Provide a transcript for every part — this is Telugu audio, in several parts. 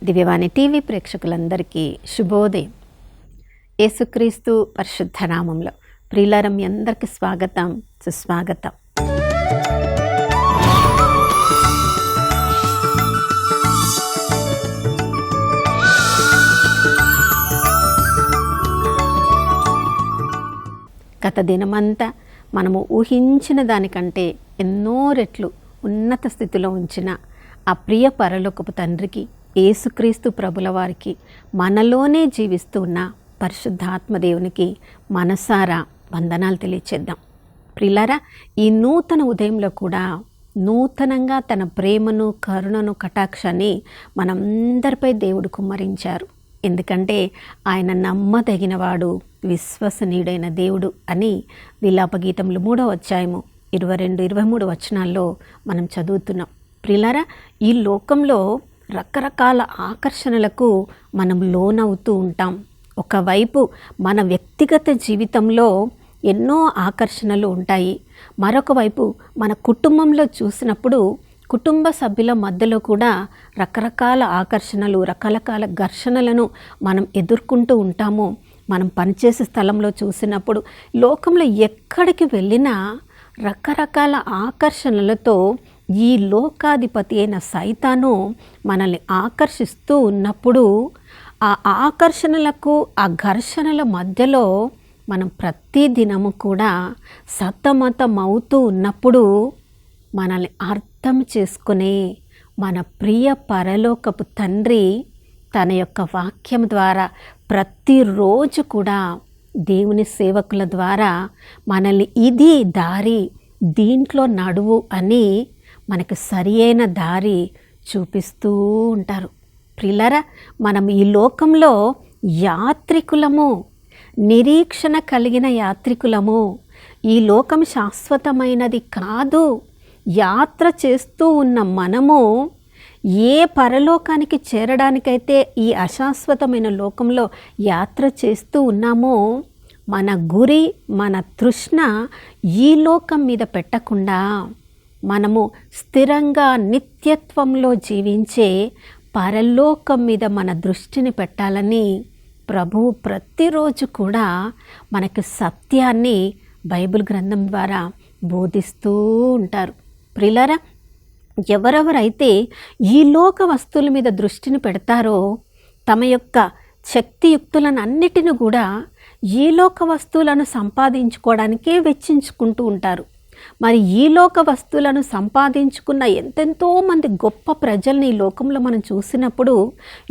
దివ్యవాణి టీవీ ప్రేక్షకులందరికీ శుభోదయం. యేసుక్రీస్తు పరిశుద్ధ నామంలో ప్రియులారా మీ అందరికీ స్వాగతం, సుస్వాగతం. గత దినమంతా మనము ఊహించిన దానికంటే ఎన్నో రెట్లు ఉన్నత స్థితిలో ఉంచిన ఆ ప్రియ పరలోకపు తండ్రికి, యేసుక్రీస్తు ప్రభుల వారికి, మనలోనే జీవిస్తూ ఉన్న పరిశుద్ధాత్మదేవునికి మనసారా వందనాలు తెలియచేద్దాం. ప్రియులారా, ఈ నూతన ఉదయంలో కూడా నూతనంగా తన ప్రేమను, కరుణను, కటాక్షాన్ని మనందరిపై దేవుడు కుమ్మరించారు. ఎందుకంటే ఆయన నమ్మదగినవాడు, విశ్వసనీయుడైన దేవుడు అని విలాపగీతములు 3వ అధ్యాయము 22-23 వచనాల్లో మనం చదువుతున్నాం. ప్రియులారా, ఈ లోకంలో రకరకాల ఆకర్షణలకు మనం లోనవుతూ ఉంటాం. ఒకవైపు మన వ్యక్తిగత జీవితంలో ఎన్నో ఆకర్షణలు ఉంటాయి. మరొక వైపు మన కుటుంబంలో చూసినప్పుడు కుటుంబ సభ్యుల మధ్యలో కూడా రకరకాల ఆకర్షణలు, రకరకాల ఘర్షణలను మనం ఎదుర్కొంటూ ఉంటాము. మనం పనిచేసే స్థలంలో చూసినప్పుడు, లోకంలో ఎక్కడికి వెళ్ళినా రకరకాల ఆకర్షణలతో ఈ లోకాధిపతి అయిన సైతాను మనల్ని ఆకర్షిస్తూ ఉన్నప్పుడు, ఆ ఆకర్షణలకు, ఆ ఘర్షణల మధ్యలో మనం ప్రతి దినము కూడా సతమతమవుతూ ఉన్నప్పుడు మనల్ని అర్థం చేసుకునే మన ప్రియ పరలోకపు తండ్రి తన యొక్క వాక్యం ద్వారా ప్రతిరోజు కూడా దేవుని సేవకుల ద్వారా మనల్ని ఇది దారి, దీంట్లో నడువు అని మనకు సరి అయిన దారి చూపిస్తూ ఉంటారు. ప్రియులారా, మనం ఈ లోకంలో యాత్రికులము, నిరీక్షణ కలిగిన యాత్రికులము. ఈ లోకం శాశ్వతమైనది కాదు. యాత్ర చేస్తూ ఉన్న మనము ఏ పరలోకానికి చేరడానికైతే ఈ అశాశ్వతమైన లోకంలో యాత్ర చేస్తూ ఉన్నామో, మన గురి, మన తృష్ణ ఈ లోకం మీద పెట్టకుండా మనము స్థిరంగా నిత్యత్వంలో జీవించే పరలోకం మీద మన దృష్టిని పెట్టాలని ప్రభువు ప్రతిరోజు కూడా మనకి సత్యాన్ని బైబిల్ గ్రంథం ద్వారా బోధిస్తూ ఉంటారు. ప్రియులారా, ఎవరెవరైతే ఈ లోక వస్తువుల మీద దృష్టిని పెడతారో తమ యొక్క శక్తియుక్తులను అన్నిటిని కూడా ఈ లోక వస్తువులను సంపాదించుకోవడానికే వెచ్చించుకుంటూ ఉంటారు. మరి ఈ లోక వస్తువులను సంపాదించుకున్న ఎంతెంతో మంది గొప్ప ప్రజల్ని ఈ లోకంలో మనం చూసినప్పుడు,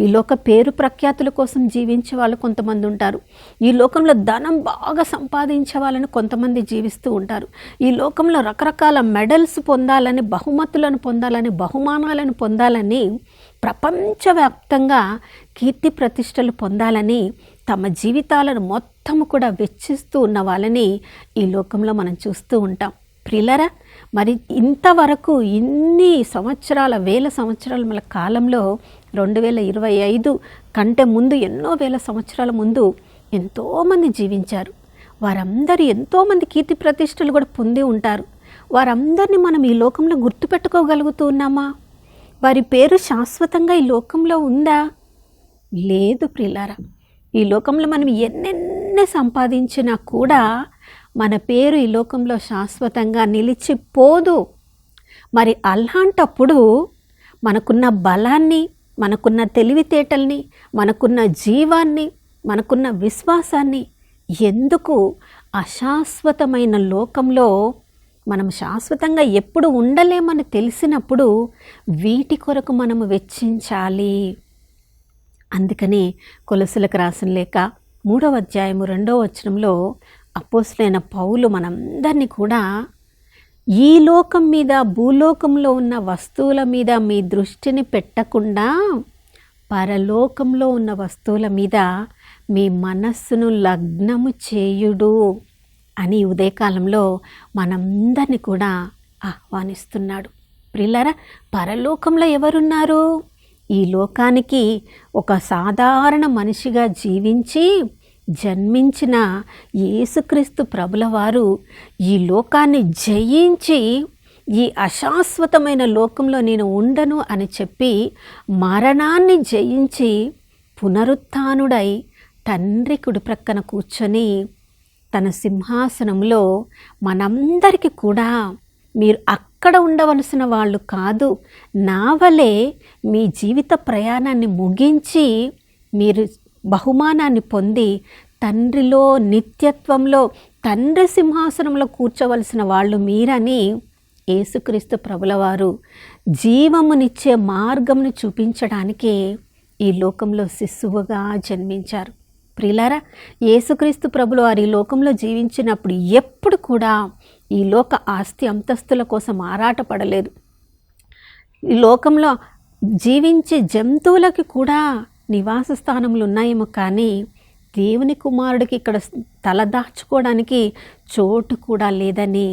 ఈ లోక పేరు ప్రఖ్యాతుల కోసం జీవించే వాళ్ళు కొంతమంది ఉంటారు. ఈ లోకంలో ధనం బాగా సంపాదించే వాళ్ళని కొంతమంది జీవిస్తూ ఉంటారు. ఈ లోకంలో రకరకాల మెడల్స్ పొందాలని, బహుమతులను పొందాలని, బహుమానాలను పొందాలని, ప్రపంచవ్యాప్తంగా కీర్తి ప్రతిష్టలు పొందాలని తమ జీవితాలను మొత్తం కూడా వెచ్చిస్తూ ఉన్న వాళ్ళని ఈ లోకంలో మనం చూస్తూ ఉంటాం. ప్రియులారా, మరి ఇంతవరకు ఇన్ని సంవత్సరాల, వేల సంవత్సరాల మన కాలంలో 2025 కంటే ముందు, ఎన్నో వేల సంవత్సరాల ముందు ఎంతోమంది జీవించారు. వారందరూ ఎంతోమంది కీర్తి ప్రతిష్టలు కూడా పొంది ఉంటారు. వారందరినీ మనం ఈ లోకంలో గుర్తుపెట్టుకోగలుగుతూ ఉన్నామా? వారి పేరు శాశ్వతంగా ఈ లోకంలో ఉందా? లేదు ప్రియులారా. ఈ లోకంలో మనం ఎన్నెన్ని సంపాదించినా కూడా మన పేరు ఈ లోకంలో శాశ్వతంగా నిలిచిపోదు. మరి అలాంటప్పుడు మనకున్న బలాన్ని, మనకున్న తెలివితేటల్ని, మనకున్న జీవాన్ని, మనకున్న విశ్వాసాన్ని ఎందుకు అశాశ్వతమైన లోకంలో మనం శాశ్వతంగా ఎప్పుడు ఉండలేమని తెలిసినప్పుడు వీటి కొరకు మనము వెచ్చించాలి. అందుకని కొలొస్సీలకు రాసిన లేఖ 3వ అధ్యాయము 2వ వచనంలో అపోస్తలుడైన పౌలు మనందరినీ కూడా ఈ లోకం మీద, భూలోకంలో ఉన్న వస్తువుల మీద మీ దృష్టిని పెట్టకుండా పరలోకంలో ఉన్న వస్తువుల మీద మీ మనస్సును లగ్నము చేయుడు అని ఉదయకాలంలో మనందరినీ కూడా ఆహ్వానిస్తున్నాడు. ప్రియులారా, పరలోకంలో ఎవరున్నారు? ఈ లోకానికి ఒక సాధారణ మనిషిగా జీవించి జన్మించిన యేసుక్రీస్తు ప్రభుల వారు ఈ లోకాన్ని జయించి ఈ అశాశ్వతమైన లోకంలో నేను ఉండను అని చెప్పి మరణాన్ని జయించి పునరుత్థానుడై తండ్రి కుడి ప్రక్కన కూర్చొని తన సింహాసనంలో మనందరికీ కూడా మీరు అక్కడ ఉండవలసిన వాళ్ళు కాదు, నా వలె మీ జీవిత ప్రయాణాన్ని ముగించి మీరు బహుమానాన్ని పొంది తండ్రిలో నిత్యత్వంలో తండ్రి సింహాసనంలో కూర్చోవలసిన వాళ్ళు మీరని యేసుక్రీస్తు ప్రభుల వారు జీవమునిచ్చే మార్గమును చూపించడానికి ఈ లోకంలో శిశువుగా జన్మించారు. ప్రియులారా, యేసుక్రీస్తు ప్రభుల వారు ఈ లోకంలో జీవించినప్పుడు ఎప్పుడు కూడా ఈ లోక ఆస్తి అంతస్తుల కోసం ఆరాటపడలేదు. ఈ లోకంలో జీవించే జంతువులకి కూడా నివాస స్థానములు ఉన్నాయేమో, కానీ దేవుని కుమారుడికి ఇక్కడ తలదాచుకోవడానికి చోటు కూడా లేదని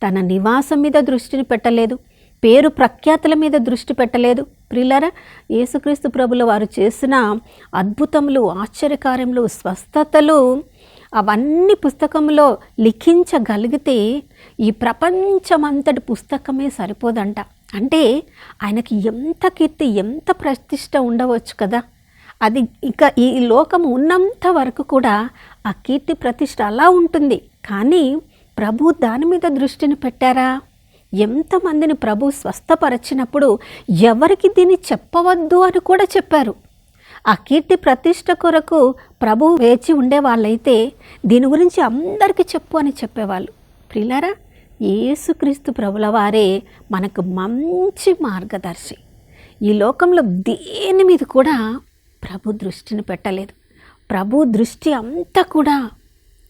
తన నివాసం మీద దృష్టిని పెట్టలేదు, పేరు ప్రఖ్యాతుల మీద దృష్టి పెట్టలేదు. ప్రియులారా, యేసుక్రీస్తు ప్రభుల వారు చేసిన అద్భుతములు, ఆశ్చర్యకార్యములు, స్వస్థతలు అవన్నీ పుస్తకంలో లిఖించగలిగితే ఈ ప్రపంచమంతటి పుస్తకమే సరిపోదంట. అంటే ఆయనకి ఎంత కీర్తి, ఎంత ప్రతిష్ట ఉండవచ్చు కదా. అది ఇక ఈ లోకం ఉన్నంత వరకు కూడా ఆ కీర్తి ప్రతిష్ట అలా ఉంటుంది. కానీ ప్రభు దాని మీద దృష్టిని పెట్టారా? ఎంతమందిని ప్రభు స్వస్థపరచినప్పుడు ఎవరికి దీన్ని చెప్పవద్దు అని కూడా చెప్పారు. ఆ కీర్తి ప్రతిష్ట కొరకు ప్రభు వేచి ఉండేవాళ్ళైతే దీని గురించి అందరికీ చెప్పు అని చెప్పేవాళ్ళు. ప్రియులారా, యేసుక్రీస్తు ప్రభుల వారే మనకు మంచి మార్గదర్శి. ఈ లోకంలో దేని మీద కూడా ప్రభు దృష్టిని పెట్టలేదు. ప్రభు దృష్టి అంతా కూడా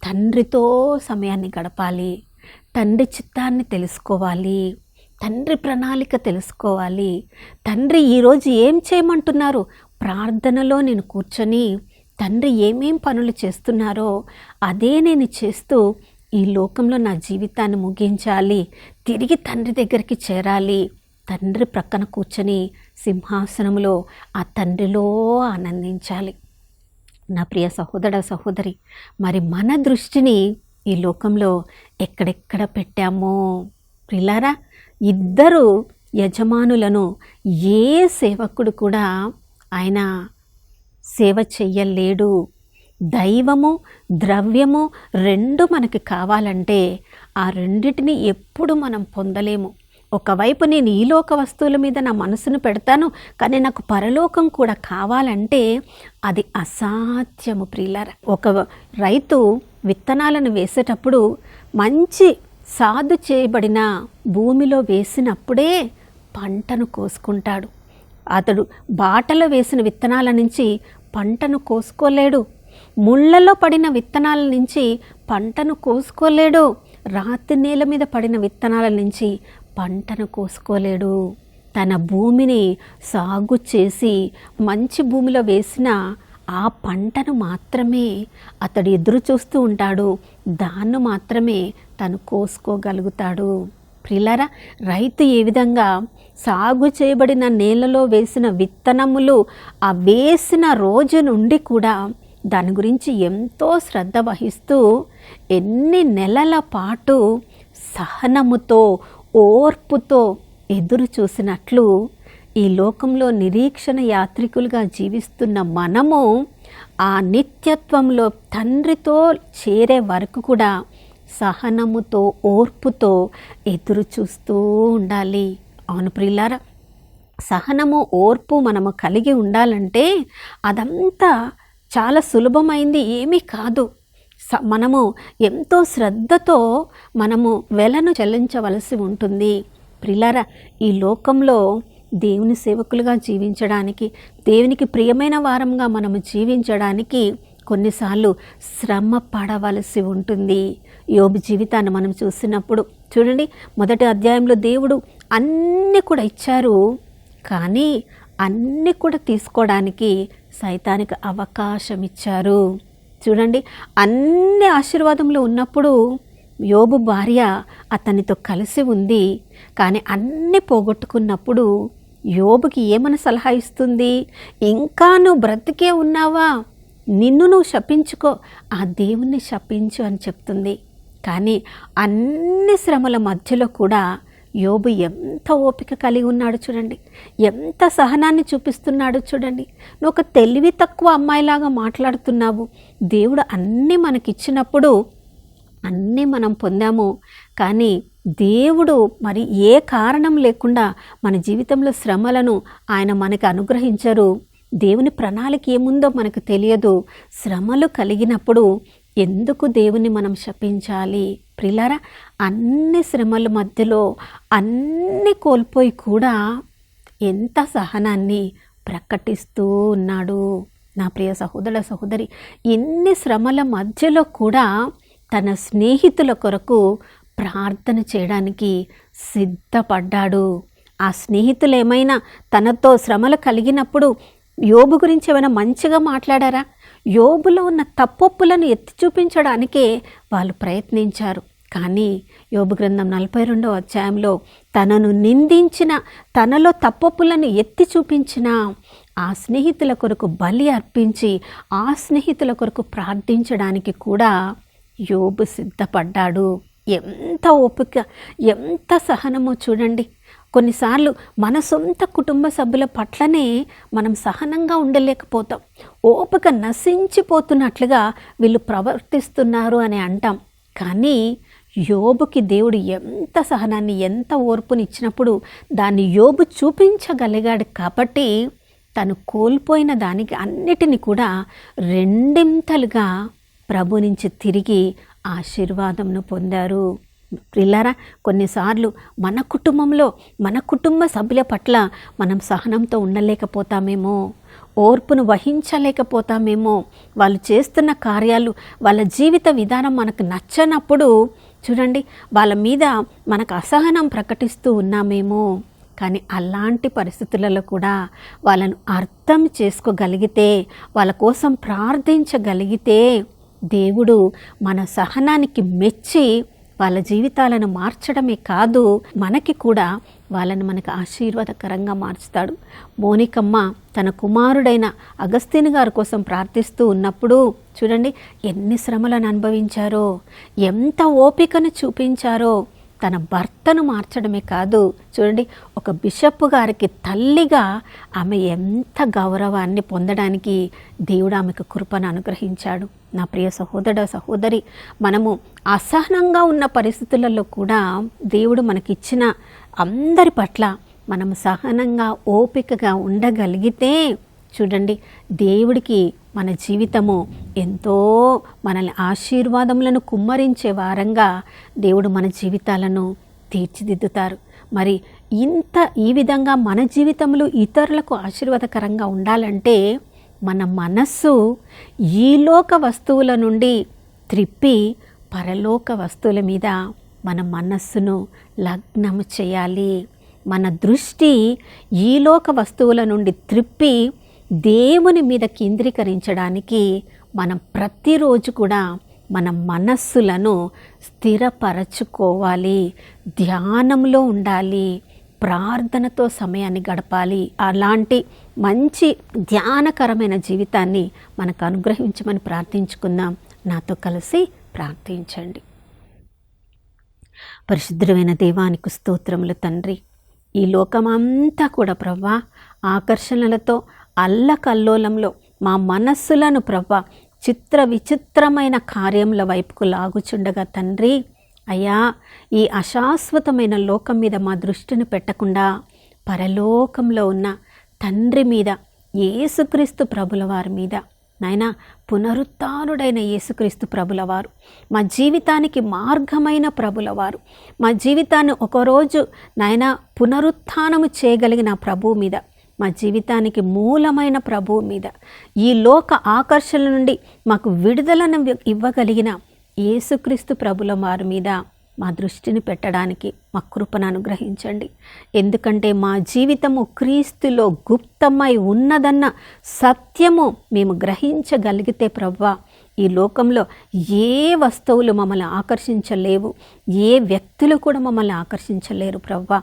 తండ్రితో సమయాన్ని గడపాలి, తండ్రి చిత్తాన్ని తెలుసుకోవాలి, తండ్రి ప్రణాళిక తెలుసుకోవాలి. తండ్రి ఈరోజు ఏం చేయమంటున్నారు, ప్రార్థనలో నేను కూర్చొని తండ్రి ఏమేం పనులు చేస్తున్నారో అదే నేను చేస్తూ ఈ లోకంలో నా జీవితాన్ని ముగించాలి, తిరిగి తండ్రి దగ్గరికి చేరాలి, తండ్రి ప్రక్కన కూర్చొని సింహాసనంలో ఆ తండ్రిలో ఆనందించాలి. నా ప్రియ సహోదర సహోదరి, మరి మన దృష్టిని ఈ లోకంలో ఎక్కడెక్కడ పెట్టామో? ప్రియులారా, ఇద్దరు యజమానులను ఏ సేవకుడు కూడా ఆయన సేవ చెయ్యలేడు. దైవము, ద్రవ్యము రెండు మనకి కావాలంటే ఆ రెండిటిని ఎప్పుడు మనం పొందలేము. ఒకవైపు నేను ఈ లోక వస్తువుల మీద నా మనసును పెడతాను, కానీ నాకు పరలోకం కూడా కావాలంటే అది అసాధ్యము. ప్రియులారా, ఒక రైతు విత్తనాలను వేసేటప్పుడు మంచి సాదు చేయబడిన భూమిలో వేసినప్పుడే పంటను కోసుకుంటాడు. అతడు బాటలో వేసిన విత్తనాల నుంచి పంటను కోసుకోలేడు, ముళ్ళలో పడిన విత్తనాల నుంచి పంటను కోసుకోలేడు, రాతి నేల మీద పడిన విత్తనాల నుంచి పంటను కోసుకోలేడు. తన భూమిని సాగు చేసి మంచి భూమిలో వేసిన ఆ పంటను మాత్రమే అతడు ఎదురు చూస్తూ ఉంటాడు, దాన్ని మాత్రమే తను కోసుకోగలుగుతాడు. ప్రియులారా, రైతు ఏ విధంగా సాగు చేయబడిన నేలలో వేసిన విత్తనములు ఆ వేసిన రోజు నుండి కూడా దాని గురించి ఎంతో శ్రద్ధ వహిస్తూ ఎన్ని నెలల పాటు సహనముతో, ఓర్పుతో ఎదురు చూసినట్లు ఈ లోకంలో నిరీక్షణ యాత్రికులుగా జీవిస్తున్న మనము ఆ నిత్యత్వంలో తండ్రితో చేరే వరకు కూడా సహనముతో, ఓర్పుతో ఎదురు చూస్తూ ఉండాలి. అవును ప్రియులారా, సహనము, ఓర్పు మనము కలిగి ఉండాలంటే అదంతా చాలా సులభమైంది ఏమీ కాదు. మనము ఎంతో శ్రద్ధతో మనము వెలను చెల్లించవలసి ఉంటుంది. ప్రియులారా, ఈ లోకంలో దేవుని సేవకులుగా జీవించడానికి, దేవునికి ప్రియమైన వారంగా మనము జీవించడానికి కొన్నిసార్లు శ్రమ పడవలసి ఉంటుంది. యోబు జీవితాన్ని మనం చూసినప్పుడు చూడండి, మొదటి అధ్యాయంలో దేవుడు అన్నీ కూడా ఇచ్చారు, కానీ అన్నీ కూడా తీసుకోవడానికి సైతానికి అవకాశం ఇచ్చారు. చూడండి, అన్ని ఆశీర్వాదములు ఉన్నప్పుడు యోబు భార్య అతనితో కలిసి ఉంది, కానీ అన్నీ పోగొట్టుకున్నప్పుడు యోబుకి ఏమని సలహా ఇస్తుంది? ఇంకా నువ్వు బ్రతికే ఉన్నావా, నిన్ను నువ్వు శపించుకో, ఆ దేవుణ్ణి శపించు అని చెప్తుంది. కానీ అన్ని శ్రమల మధ్యలో కూడా యోబు ఎంత ఓపిక కలిగి ఉన్నాడు చూడండి, ఎంత సహనాన్ని చూపిస్తున్నాడు చూడండి. నువ్వు ఒక తెలివి తక్కువ అమ్మాయిలాగా మాట్లాడుతున్నావు. దేవుడు అన్నీ మనకిచ్చినప్పుడు అన్నీ మనం పొందాము, కానీ దేవుడు మరి ఏ కారణం లేకుండా మన జీవితంలో శ్రమలను ఆయన మనకు అనుగ్రహించరు. దేవుని ప్రణాళిక ఏముందో మనకు తెలియదు. శ్రమలు కలిగినప్పుడు ఎందుకు దేవుని మనం శపించాలి? ప్రియులారా, అన్ని శ్రమల మధ్యలో అన్ని కోల్పోయి కూడా ఎంత సహనాన్ని ప్రకటిస్తూ ఉన్నాడు. నా ప్రియ సహోదర సహోదరి, ఎన్ని శ్రమల మధ్యలో కూడా తన స్నేహితుల కొరకు ప్రార్థన చేయడానికి సిద్ధపడ్డాడు. ఆ స్నేహితులు ఏమైనా తనతో శ్రమలు కలిగినప్పుడు యోబు గురించి ఏమైనా మంచిగా మాట్లాడారా? యోబులో ఉన్న తప్పొప్పులను ఎత్తి చూపించడానికే వాళ్ళు ప్రయత్నించారు. కానీ యోబు గ్రంథం 42వ అధ్యాయంలో తనను నిందించిన, తనలో తప్పొప్పులను ఎత్తి చూపించిన ఆ స్నేహితుల కొరకు బలి అర్పించి ఆ స్నేహితుల కొరకు ప్రార్థించడానికి కూడా యోబు సిద్ధపడ్డాడు. ఎంత ఓపిక, ఎంత సహనమో చూడండి. కొన్నిసార్లు మన సొంత కుటుంబ సభ్యుల పట్లనే మనం సహనంగా ఉండలేకపోతాం. ఓపిక నశించిపోతున్నట్లుగా వీళ్ళు ప్రవర్తిస్తున్నారు అని అంటాం. కానీ యోబుకి దేవుడు ఎంత సహనాన్ని, ఎంత ఓర్పుని ఇచ్చినప్పుడు దాన్ని యోబు చూపించగలిగాడు. కాబట్టి తను కోల్పోయిన దానికి అన్నిటిని కూడా రెండింతలుగా ప్రభు నుంచి తిరిగి ఆశీర్వాదంను పొందారు. ప్రియులారా, కొన్నిసార్లు మన కుటుంబంలో మన కుటుంబ సభ్యుల పట్ల మనం సహనంతో ఉండలేకపోతామేమో, ఓర్పును వహించలేకపోతామేమో. వాళ్ళు చేస్తున్న కార్యాలు, వాళ్ళ జీవిత విధానం మనకు నచ్చనప్పుడు చూడండి, వాళ్ళ మీద మనకు అసహనం ప్రకటిస్తూ ఉన్నామేమో. కానీ అలాంటి పరిస్థితులలో కూడా వాళ్ళను అర్థం చేసుకోగలిగితే, వాళ్ళ కోసం ప్రార్థించగలిగితే దేవుడు మన సహనానికి మెచ్చి వాళ్ళ జీవితాలను మార్చడమే కాదు, మనకి కూడా వాళ్ళని మనకు ఆశీర్వాదకరంగా మార్చుతాడు. మోనికమ్మ తన కుమారుడైన అగస్తిని గారి కోసం ప్రార్థిస్తూ ఉన్నప్పుడు చూడండి ఎన్ని శ్రమలను అనుభవించారో, ఎంత ఓపికను చూపించారో. తన భర్తను మార్చడమే కాదు, చూడండి ఒక బిషప్ గారికి తల్లిగా ఆమె ఎంత గౌరవాన్ని పొందడానికి దేవుడు ఆమెకు కృపను అనుగ్రహించాడు. నా ప్రియ సహోదర సహోదరి, మనము అసహనంగా ఉన్న పరిస్థితులలో కూడా దేవుడు మనకిచ్చిన అందరి పట్ల మనం సహనంగా ఓపికగా ఉండగలిగితే చూడండి దేవుడికి మన జీవితము ఎంతో మనల్ని ఆశీర్వాదములను కుమ్మరించే వారంగా దేవుడు మన జీవితాలను తీర్చిదిద్దుతారు. మరి ఈ విధంగా మన జీవితంలో ఇతరులకు ఆశీర్వాదకరంగా ఉండాలంటే మన మనస్సు ఈలోక వస్తువుల నుండి త్రిప్పి పరలోక వస్తువుల మీద మన మనస్సును లగ్నము చేయాలి. మన దృష్టి ఈలోక వస్తువుల నుండి త్రిప్పి దేవుని మీద కేంద్రీకరించడానికి మనం ప్రతిరోజు కూడా మన మనస్సులను స్థిరపరచుకోవాలి, ధ్యానంలో ఉండాలి, ప్రార్థనతో సమయాన్ని గడపాలి. అలాంటి మంచి ధ్యానకరమైన జీవితాన్ని మనకు అనుగ్రహించమని ప్రార్థించుకుందాం. నాతో కలిసి ప్రార్థించండి. పరిశుద్ధమైన దేవానికి స్తోత్రములు తండ్రి. ఈ లోకమంతా కూడా ప్రవ్వా ఆకర్షణలతో అల్లకల్లోలంలో మా మనస్సులను ప్రవ్వా చిత్ర విచిత్రమైన కార్యముల వైపుకు లాగుచుండగా తండ్రి, అయ్యా ఈ అశాశ్వతమైన లోకం మీద మా దృష్టిని పెట్టకుండా పరలోకంలో ఉన్న తండ్రి మీద, యేసుక్రీస్తు ప్రభుల వారి మీద, నాయనా పునరుత్థానుడైన యేసుక్రీస్తు ప్రభుల వారు, మా జీవితానికి మార్గమైన ప్రభుల వారు, మా జీవితాన్ని ఒకరోజు నాయనా పునరుత్థానము చేయగలిగిన ప్రభువు మీద, మా జీవితానికి మూలమైన ప్రభువు మీద, ఈ లోక ఆకర్షణ నుండి మాకు విడుదలను ఇవ్వగలిగిన యేసుక్రీస్తు ప్రభుల వారి మీద మా దృష్టిని పెట్టడానికి మా కృపను అనుగ్రహించండి. ఎందుకంటే మా జీవితము క్రీస్తులో గుప్తమై ఉన్నదన్న సత్యము మేము గ్రహించగలిగితే ప్రభువా, ఈ లోకంలో ఏ వస్తువులు మమ్మల్ని ఆకర్షించలేవు, ఏ వ్యక్తులు కూడా మమ్మల్ని ఆకర్షించలేరు ప్రభువా.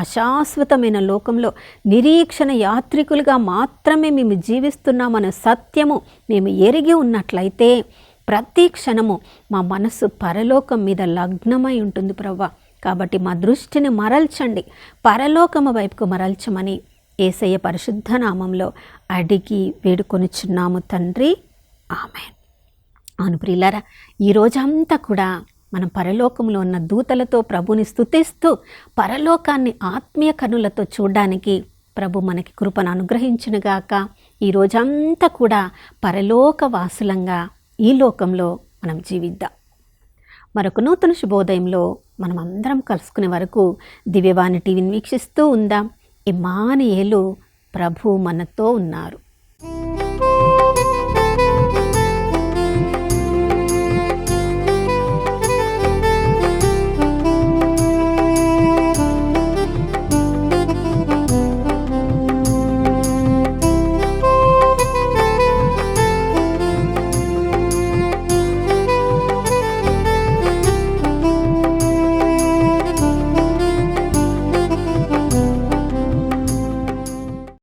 అశాశ్వతమైన లోకంలో నిరీక్షణ యాత్రికులుగా మాత్రమే మేము జీవిస్తున్నామన్న సత్యము మేము ఎరిగి ఉన్నట్లయితే ప్రతి క్షణము మా మనస్సు పరలోకం మీద లగ్నమై ఉంటుంది ప్రభువా. కాబట్టి మా దృష్టిని మరల్చండి, పరలోకము వైపుకు మరల్చమని యేసయ్య పరిశుద్ధ నామంలో అడిగి వేడుకొనుచున్నాము తండ్రి, ఆమేన్. అవును ప్రియులారా, ఈ రోజంతా కూడా మనం పరలోకంలో ఉన్న దూతలతో ప్రభుని స్తుతిస్తూ పరలోకాన్ని ఆత్మీయ కనులతో చూడడానికి ప్రభు మనకి కృపను అనుగ్రహించునుగాక. ఈ రోజంతా కూడా పరలోక వాసులంగా ఈ లోకంలో మనం జీవిద్దాం. మరొక నూతన శుభోదయంలో మనం అందరం కలుసుకునే వరకు దివ్యవాణి టీవీని వీక్షిస్తూ ఉందాం. ఇమ్మానుయేలు, ప్రభు మనతో ఉన్నారు.